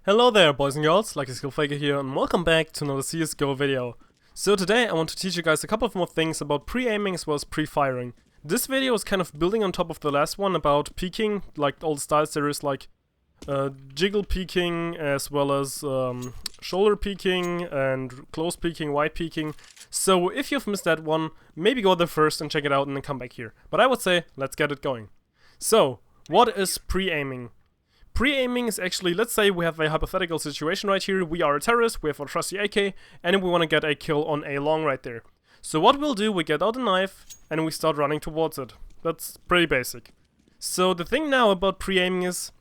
Hello there boys and girls, luckySkillFaker here and welcome back to another CSGO video. So today I want to teach you guys a couple of more things about pre-aiming as well as pre-firing. This video is kind of building on top of the last one about peeking, like all the styles there is, like jiggle peeking as well as shoulder peeking and close peeking, wide peeking. So if you've missed that one, maybe go there first and check it out and then come back here. But I would say, let's get it going. So, what is pre-aiming? Pre-aiming is actually, let's say we have a hypothetical situation right here, we are a terrorist, we have our trusty AK, and we want to get a kill on A long right there. So what we'll do, we get out a knife, and we start running towards it. That's pretty basic. So the thing now about pre-aiming is,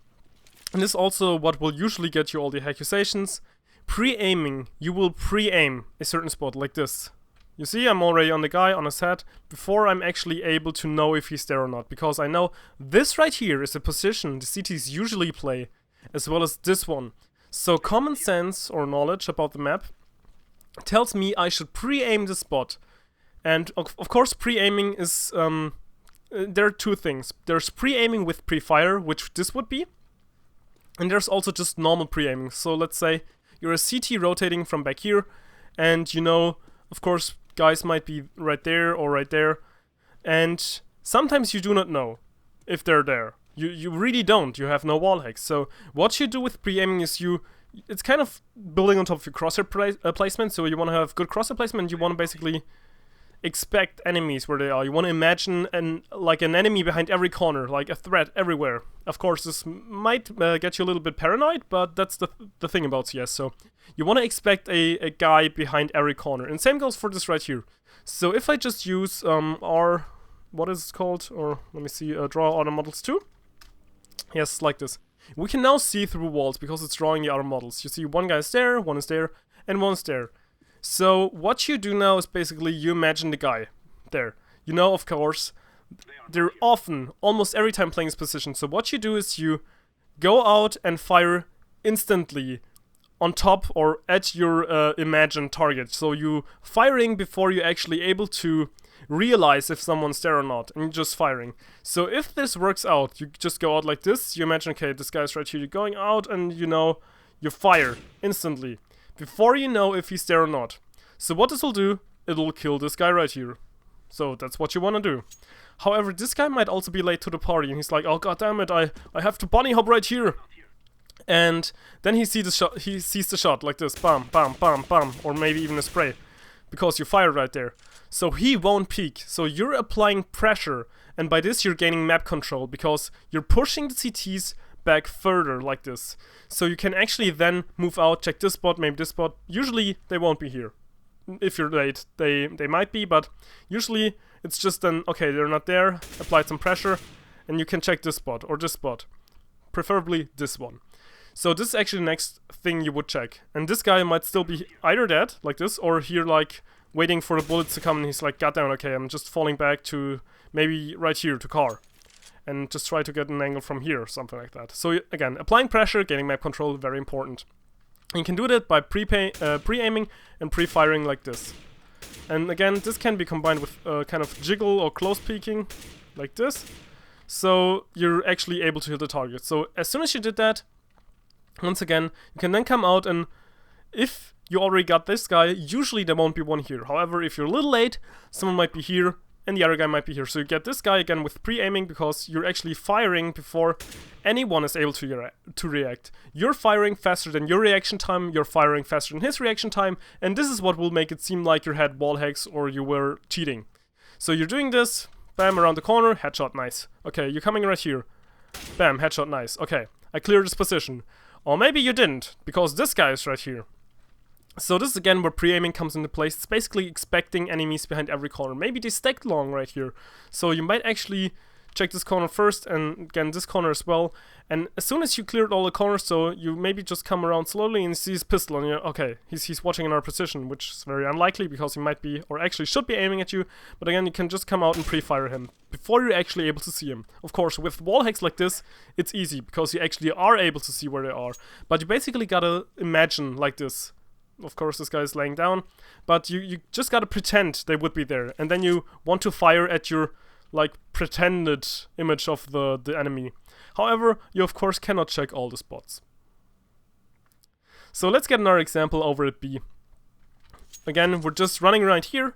and this is also what will usually get you all the accusations, pre-aiming, you will pre-aim a certain spot like this. You see, I'm already on the guy, on his head, before I'm actually able to know if he's there or not. Because I know this right here is a position the CTs usually play, as well as this one. So common sense or knowledge about the map tells me I should pre-aim the spot. And of course pre-aiming is, there are two things. There's pre-aiming with pre-fire, which this would be. And there's also just normal pre-aiming. So let's say you're a CT rotating from back here, and you know, of course, guys might be right there or right there, and sometimes you do not know if they're there. You really don't. You have no wall hacks. So what you do with pre-aiming is it's kind of building on top of your crosshair placement. So you want to have good crosshair placement. You want to basically expect enemies where they are. You want to imagine like an enemy behind every corner, like a threat everywhere. Of course, this might get you a little bit paranoid, but that's the thing about CS. So you want to expect a guy behind every corner. And same goes for this right here. So if I just use our, what is it called? Or let me see, draw auto models 2. Yes, like this. We can now see through walls because it's drawing the other models. You see one guy is there, and one is there. So what you do now is basically you imagine the guy there. You know, of course, they're often, almost every time playing this position. So what you do is you go out and fire instantly on top or at your imagined target. So you firing before you're actually able to realize if someone's there or not, and you're just firing. So if this works out, you just go out like this. You imagine, okay, this guy's right here. You're going out, and you know, you fire instantly before you know if he's there or not. So what this will do, it'll kill this guy right here. So that's what you want to do. However, this guy might also be late to the party, and he's like, oh god damn it, I have to bunny hop right here. And then he sees the shot like this, bam, bam, bam, bam, or maybe even a spray, because you fired right there. So he won't peek. So you're applying pressure, and by this you're gaining map control, because you're pushing the CTs back further like this. So you can actually then move out, check this spot, maybe this spot. Usually they won't be here. If you're late, they might be, but usually it's just then, okay, they're not there, applied some pressure, and you can check this spot or this spot. Preferably this one. So this is actually the next thing you would check. And this guy might still be either dead, like this, or here like waiting for the bullets to come, and he's like, god damn, okay, I'm just falling back to maybe right here to car. And just try to get an angle from here, something like that. So again, applying pressure, gaining map control, very important. You can do that by pre-aiming and pre-firing like this. And again, this can be combined with kind of jiggle or close peeking, like this. So you're actually able to hit the target. So as soon as you did that, once again, you can then come out, and if you already got this guy, usually there won't be one here. However, if you're a little late, someone might be here, and the other guy might be here. So you get this guy again with pre-aiming, because you're actually firing before anyone is able to react. You're firing faster than your reaction time, you're firing faster than his reaction time, and this is what will make it seem like you had wall hacks or you were cheating. So you're doing this, bam, around the corner, headshot, nice. Okay, you're coming right here, bam, headshot, nice. Okay, I cleared this position. Or maybe you didn't, because this guy is right here. So this is again where pre-aiming comes into place. It's basically expecting enemies behind every corner. Maybe they stacked long right here. So you might actually check this corner first, and again this corner as well. And as soon as you cleared all the corners, so you maybe just come around slowly and see his pistol, and you're okay, he's watching in our position, which is very unlikely because he might be, or actually should be aiming at you. But again, you can just come out and pre-fire him before you're actually able to see him. Of course, with wall hacks like this, it's easy because you actually are able to see where they are. But you basically gotta imagine like this. Of course, this guy is laying down, but you just gotta pretend they would be there, and then you want to fire at your like pretended image of the enemy. However, you of course cannot check all the spots. So let's get another example over at B. Again, we're just running around here,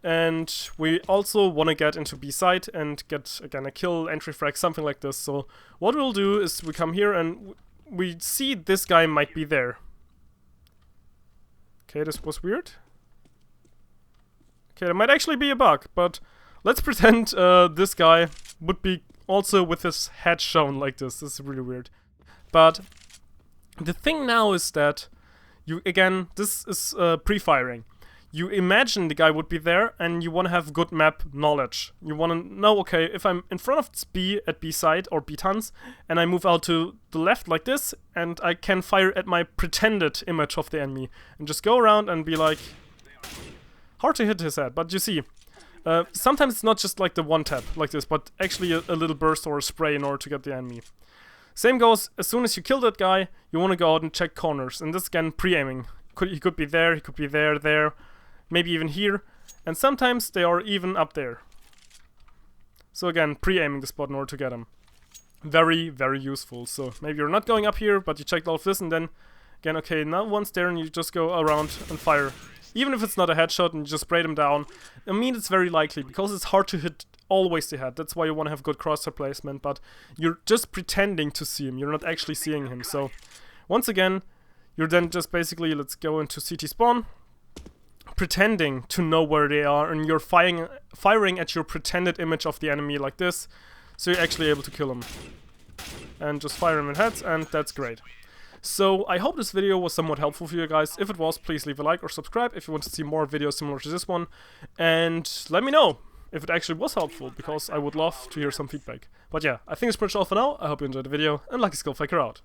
and we also want to get into B site and get, again, a kill, entry frag, something like this. So what we'll do is we come here and we see this guy might be there. Okay, this was weird. Okay, there might actually be a bug, but let's pretend this guy would be also with his head shown like this. This is really weird. But the thing now is that you, again, this is pre-firing. You imagine the guy would be there and you want to have good map knowledge. You want to know, okay, if I'm in front of B at B side or B tons and I move out to the left like this and I can fire at my pretended image of the enemy and just go around and be like, hard to hit his head, but you see, sometimes it's not just like the one tap like this, but actually a little burst or a spray in order to get the enemy. Same goes, as soon as you kill that guy, you want to go out and check corners, and this again, pre-aiming. He could be there, he could be there, maybe even here, and sometimes they are even up there. So again, pre-aiming the spot in order to get him. Very, very useful. So maybe you're not going up here, but you checked all of this, and then, again, okay, now one's there, and you just go around and fire. Even if it's not a headshot and you just spray them down, I mean, it's very likely, because it's hard to hit always the head. That's why you want to have good crosshair placement, but you're just pretending to see him. You're not actually seeing him. So, once again, you're then just basically, let's go into CT spawn, pretending to know where they are, and you're firing at your pretended image of the enemy like this, so you're actually able to kill him. And just fire him in heads, and that's great. So, I hope this video was somewhat helpful for you guys. If it was, please leave a like or subscribe if you want to see more videos similar to this one. And let me know if it actually was helpful, because I would love to hear some feedback. But yeah, I think it's pretty much all for now. I hope you enjoyed the video, and luckySkillFaker out.